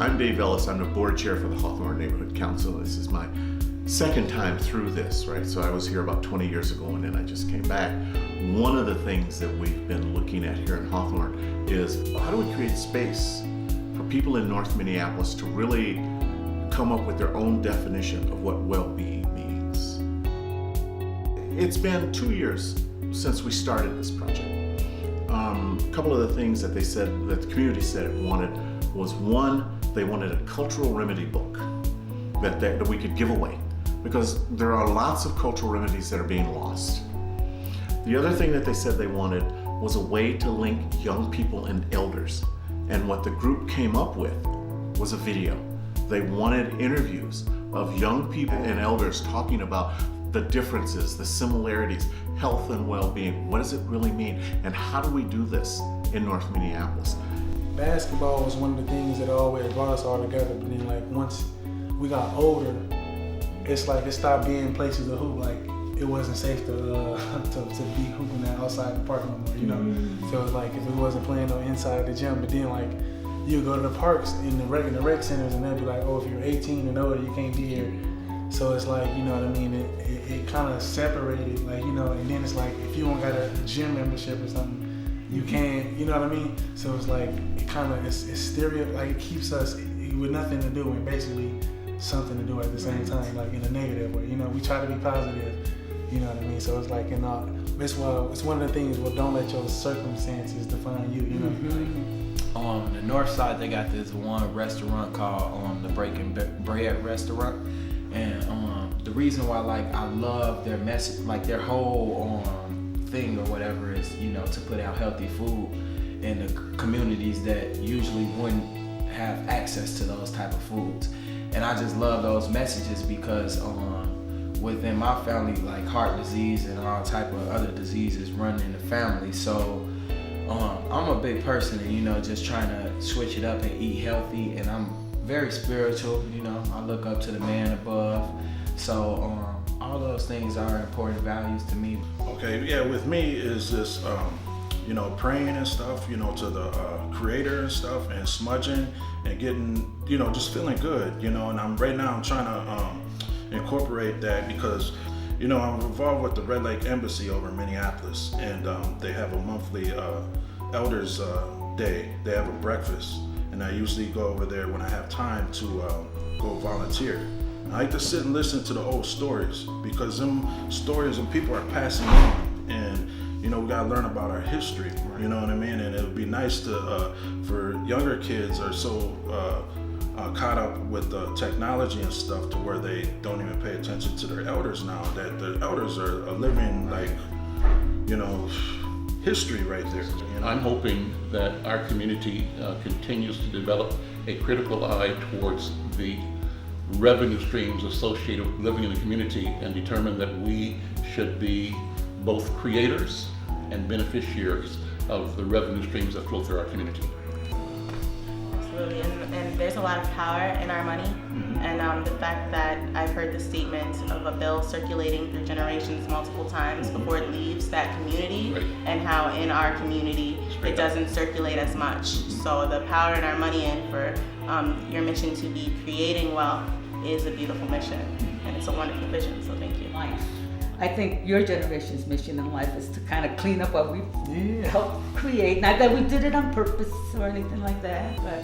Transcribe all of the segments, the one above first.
I'm Dave Ellis. I'm the board chair for the Hawthorne Neighborhood Council. This is my second time through this, right? So I was here about 20 years ago and then I just came back. One of the things that we've been looking at here in Hawthorne is how do we create space for people in North Minneapolis to really come up with their own definition of what well-being means. It's been 2 years since we started this project. A couple of the things that they said, that the community said it wanted was, one, they wanted a cultural remedy book that we could give away, because there are lots of cultural remedies that are being lost. The other thing that they said they wanted was a way to link young people and elders. And what the group came up with was a video. They wanted interviews of young people and elders talking about the differences, the similarities, health and well-being. What does it really mean? And how do we do this in North Minneapolis? Basketball was one of the things that always brought us all together, but then like once we got older, it's like it stopped being places to hoop. Like it wasn't safe to be hooping outside the park no more, you know? Mm-hmm. So it's like if we wasn't playing no inside the gym, but then like you go to the parks in the rec centers and they'll be like, oh, if you're 18 and older, you can't be here. So it's like, you know what I mean, it kind of separated, like, you know, and then it's like if you don't got a gym membership or something, you can't, you know what I mean? So it's like, it kind of, it's stereo, like it keeps us with nothing to do and basically something to do at the same time, like in a negative way. You know, we try to be positive, you know what I mean? So it's like, it's one of the things, well, don't let your circumstances define you, you know? Mm-hmm. On the north side, they got this one restaurant called the Breaking Bread Restaurant. And the reason why, like, I love their message, like their whole thing or whatever is, you know, to put out healthy food in the communities that usually wouldn't have access to those type of foods. And I just love those messages because within my family, like heart disease and all type of other diseases run in the family. So I'm a big person and, you know, just trying to switch it up and eat healthy. And I'm very spiritual, you know, I look up to the man above. So all those things are important values to me. Okay, yeah, with me is this, you know, praying and stuff, you know, to the creator and stuff, and smudging and getting, you know, just feeling good, you know, and I'm trying to incorporate that because, you know, I'm involved with the Red Lake Embassy over in Minneapolis, and they have a monthly Elders Day. They have a breakfast, and I usually go over there when I have time to go volunteer. I like to sit and listen to the old stories because them stories and people are passing on, and you know, we gotta learn about our history, you know what I mean? And it would be nice to, for younger kids are so caught up with technology and stuff to where they don't even pay attention to their elders now, that the elders are a living, like, you know, history right there. You know? I'm hoping that our community continues to develop a critical eye towards the revenue streams associated with living in the community and determine that we should be both creators and beneficiaries of the revenue streams that flow through our community. Absolutely, and there's a lot of power in our money, and the fact that I've heard the statement of a bill circulating through generations multiple times before it leaves that community, right. And how in our community it doesn't circulate as much. So the power in our money and for your mission to be creating wealth is a beautiful mission, and it's a wonderful vision, so thank you. I think your generation's mission in life is to kind of clean up what we helped create. Not that we did it on purpose or anything like that, but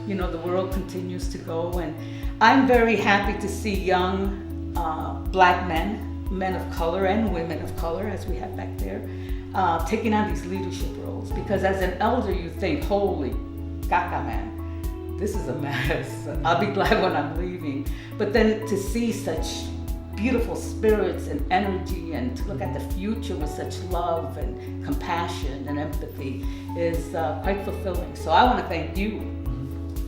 you know, the world continues to go, and I'm very happy to see young black men of color and women of color, as we have back there, taking on these leadership roles. Because as an elder, you think, holy caca, man, this is a mess. I'll be glad when I'm leaving. But then to see such beautiful spirits and energy and to look at the future with such love and compassion and empathy is quite fulfilling. So I want to thank you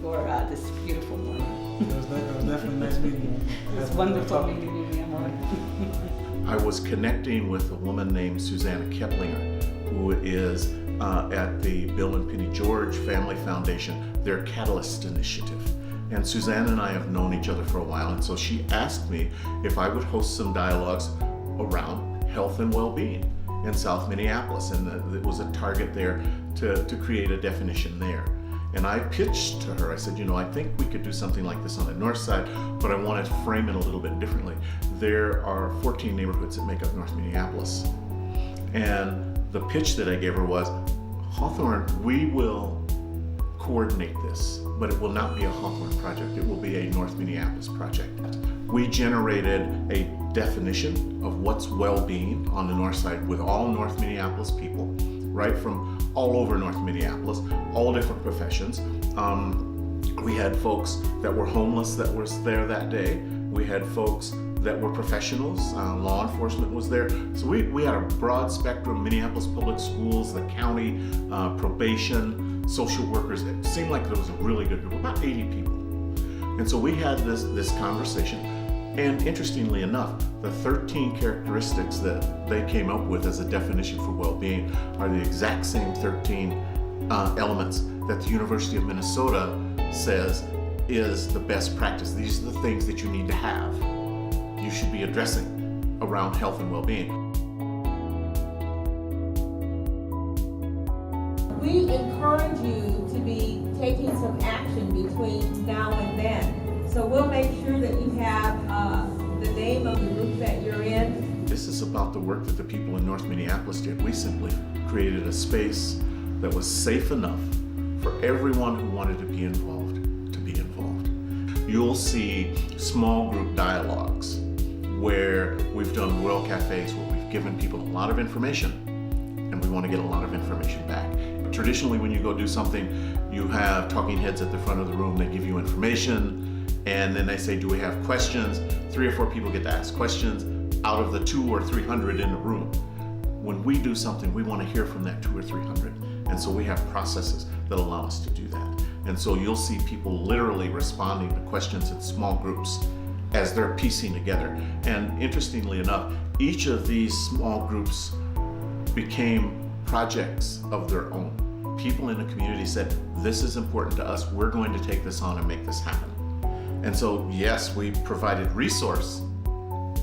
for this beautiful morning. It was definitely nice meeting you. It's wonderful meeting you, Amor. I was connecting with a woman named Susanna Keplinger, who is at the Bill and Penny George Family Foundation, their Catalyst Initiative. And Suzanne and I have known each other for a while, and so she asked me if I would host some dialogues around health and well-being in South Minneapolis, and it was a target there to create a definition there. And I pitched to her, I said, I think we could do something like this on the north side, but I want to frame it a little bit differently. There are 14 neighborhoods that make up North Minneapolis. And the pitch that I gave her was, Hawthorne, we will coordinate this, but it will not be a Hawthorne project. It will be a North Minneapolis project. We generated a definition of what's well-being on the north side with all North Minneapolis people, right from all over North Minneapolis, all different professions. We had folks that were homeless that was there that day. We had folks that were professionals, law enforcement was there. So we had a broad spectrum, Minneapolis Public Schools, the county, probation, social workers. It seemed like there was a really good group, about 80 people. And so we had this conversation. And interestingly enough, the 13 characteristics that they came up with as a definition for well-being are the exact same 13 elements that the University of Minnesota says is the best practice. These are the things that you need to have, you should be addressing around health and well-being. We encourage you to be taking some action between now and then. So we'll make sure that you have the name of the group that you're in. This is about the work that the people in North Minneapolis did. We simply created a space that was safe enough for everyone who wanted to be involved to be involved. You'll see small group dialogues where we've done World Cafes where we've given people a lot of information and we want to get a lot of information back. Traditionally, when you go do something, you have talking heads at the front of the room, they give you information, and then they say, do we have questions? 3 or 4 people get to ask questions out of the 200 or 300 in the room. When we do something, we want to hear from that 200 or 300. And so we have processes that allow us to do that. And so you'll see people literally responding to questions in small groups as they're piecing together. And interestingly enough, each of these small groups became projects of their own. People in the community said, this is important to us, we're going to take this on and make this happen. And so, yes, we provided resource,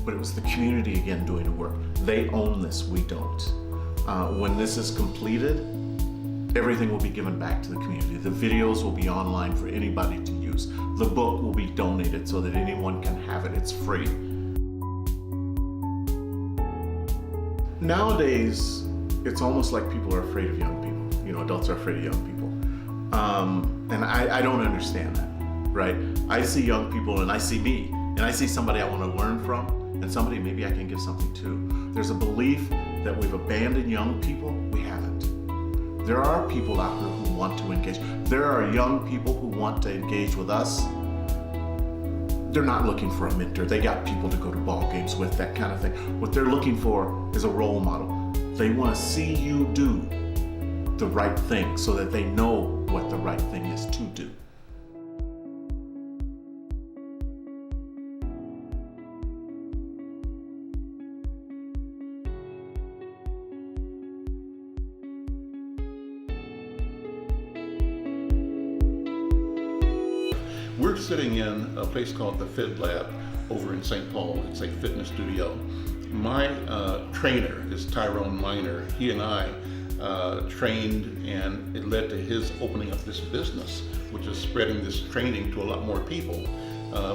but it was the community again doing the work. They own this, we don't. When this is completed, everything will be given back to the community. The videos will be online for anybody to use. The book will be donated so that anyone can have it, it's free. Nowadays, it's almost like people are afraid of young people. Adults are afraid of young people. And I don't understand that. Right? I see young people and I see me and I see somebody I want to learn from and somebody maybe I can give something to. There's a belief that we've abandoned young people. We haven't. There are people out there who want to engage. There are young people who want to engage with us. They're not looking for a mentor. They got people to go to ball games with, that kind of thing. What they're looking for is a role model. They want to see you do the right thing so that they know what the right thing is to do. We're sitting in a place called the Fit Lab over in St. Paul. It's a fitness studio. My trainer is Tyrone Miner. He and I trained, and it led to his opening up this business, which is spreading this training to a lot more people.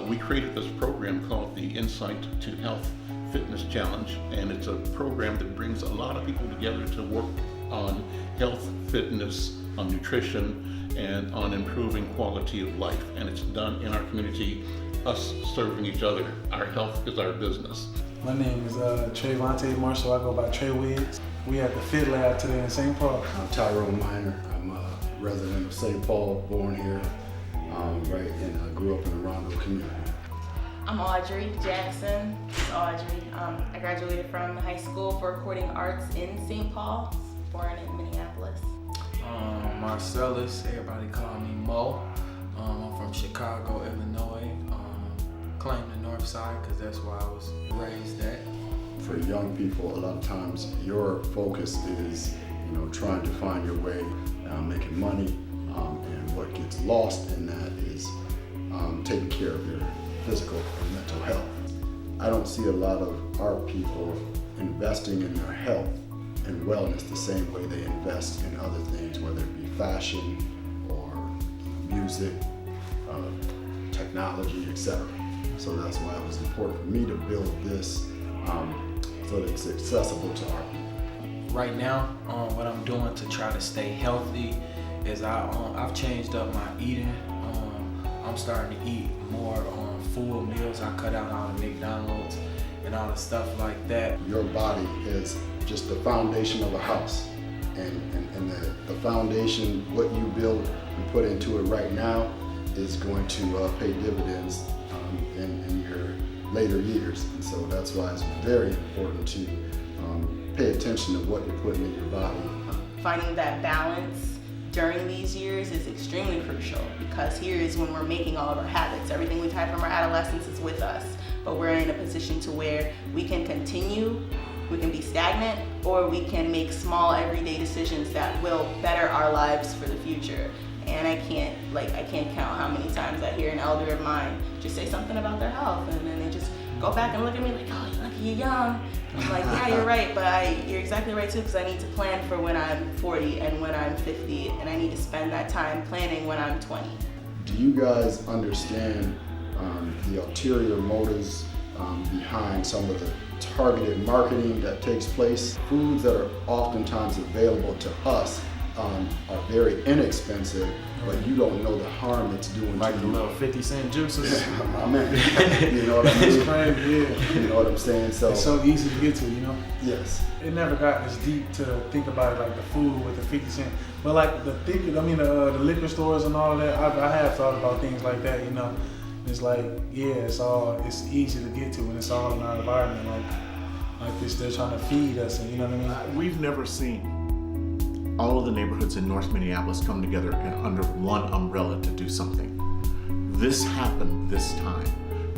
We created this program called the Insight to Health Fitness Challenge, and it's a program that brings a lot of people together to work on health, fitness, on nutrition, and on improving quality of life. And it's done in our community, us serving each other. Our health is our business. My name is Trayvonte Marshall. I go by Trey Wiggs. We at the Fit Lab today in St. Paul. I'm Tyrone Miner. I'm a resident of St. Paul, born here, and I grew up in the Rondo community. I'm Audrey Jackson. I graduated from high school for recording arts in St. Paul, born in Minneapolis. Marcellus, everybody call me Mo. I'm from Chicago, Illinois. Claim the North Side because that's where I was raised at. For young people, a lot of times your focus is, trying to find your way, making money, and what gets lost in that is taking care of your physical and mental health. I don't see a lot of our people investing in their health and wellness the same way they invest in other things, whether it be fashion or music, technology, etc. So that's why it was important for me to build this so that it's accessible to our people. Right now, what I'm doing to try to stay healthy is I've changed up my eating. I'm starting to eat more full meals. I cut out all the McDonald's and all the stuff like that. Your body is just the foundation of a house, and the foundation, what you build and put into it right now, is going to pay dividends in your later years. And so that's why it's very important to pay attention to what you're putting in your body. Finding that balance during these years is extremely crucial, because here is when we're making all of our habits. Everything we've had from our adolescence is with us, but we're in a position to where we can continue, we can be stagnant, or we can make small everyday decisions that will better our lives for the future. And I can't count how many times I hear an elder of mine just say something about their health, and then they just go back and look at me like, oh, you're young. I'm like, yeah, you're right, but you're exactly right too, because I need to plan for when I'm 40 and when I'm 50, and I need to spend that time planning when I'm 20. Do you guys understand the ulterior motives behind some of the targeted marketing that takes place? Foods that are oftentimes available to us are very inexpensive, but you don't know the harm it's doing Like to the you. little 50-cent juices. My man, you know what I mean? It's crazy, yeah. You know what I'm saying? So, It's so easy to get to, you know? yes. It never got this deep to think about it, like the food with the 50 cent. But like the liquor stores and all of that, I have thought about things like that, you know? It's like, yeah, it's easy to get to, and it's all in our environment. Like this, they're trying to feed us, and you know what I mean? We've never seen all of the neighborhoods in North Minneapolis come together and under one umbrella to do something. This happened this time.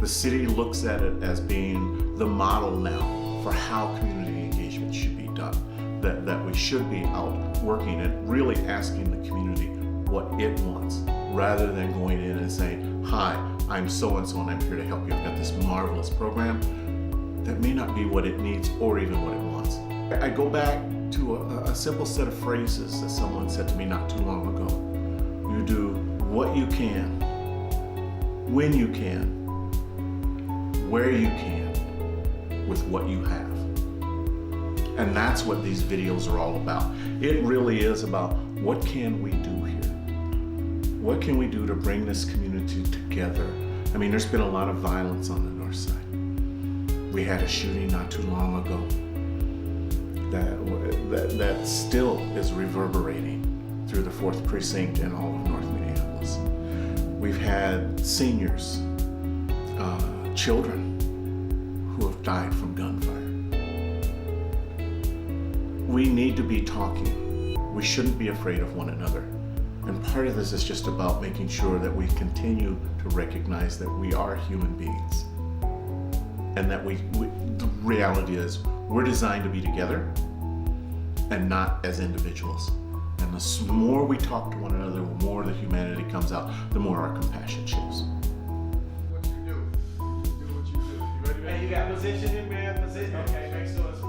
The city looks at it as being the model now for how community engagement should be done. That we should be out working and really asking the community what it wants, rather than going in and saying, hi, I'm so-and-so and I'm here to help you. I've got this marvelous program. That may not be what it needs or even what it wants. I go back to a simple set of phrases that someone said to me not too long ago. You do what you can, when you can, where you can, with what you have. And that's what these videos are all about. It really is about what can we do here? What can we do to bring this community together? I mean, there's been a lot of violence on the north side. We had a shooting not too long ago that still is reverberating through the 4th Precinct and all of North Minneapolis. We've had seniors, children who have died from gunfire. We need to be talking. We shouldn't be afraid of one another. And part of this is just about making sure that we continue to recognize that we are human beings. And that the reality is we're designed to be together and not as individuals. And the more we talk to one another, the more the humanity comes out, the more our compassion shows. What you do what you do. You ready, man? Hey, you got positioning, man? Position. Okay, make sure it's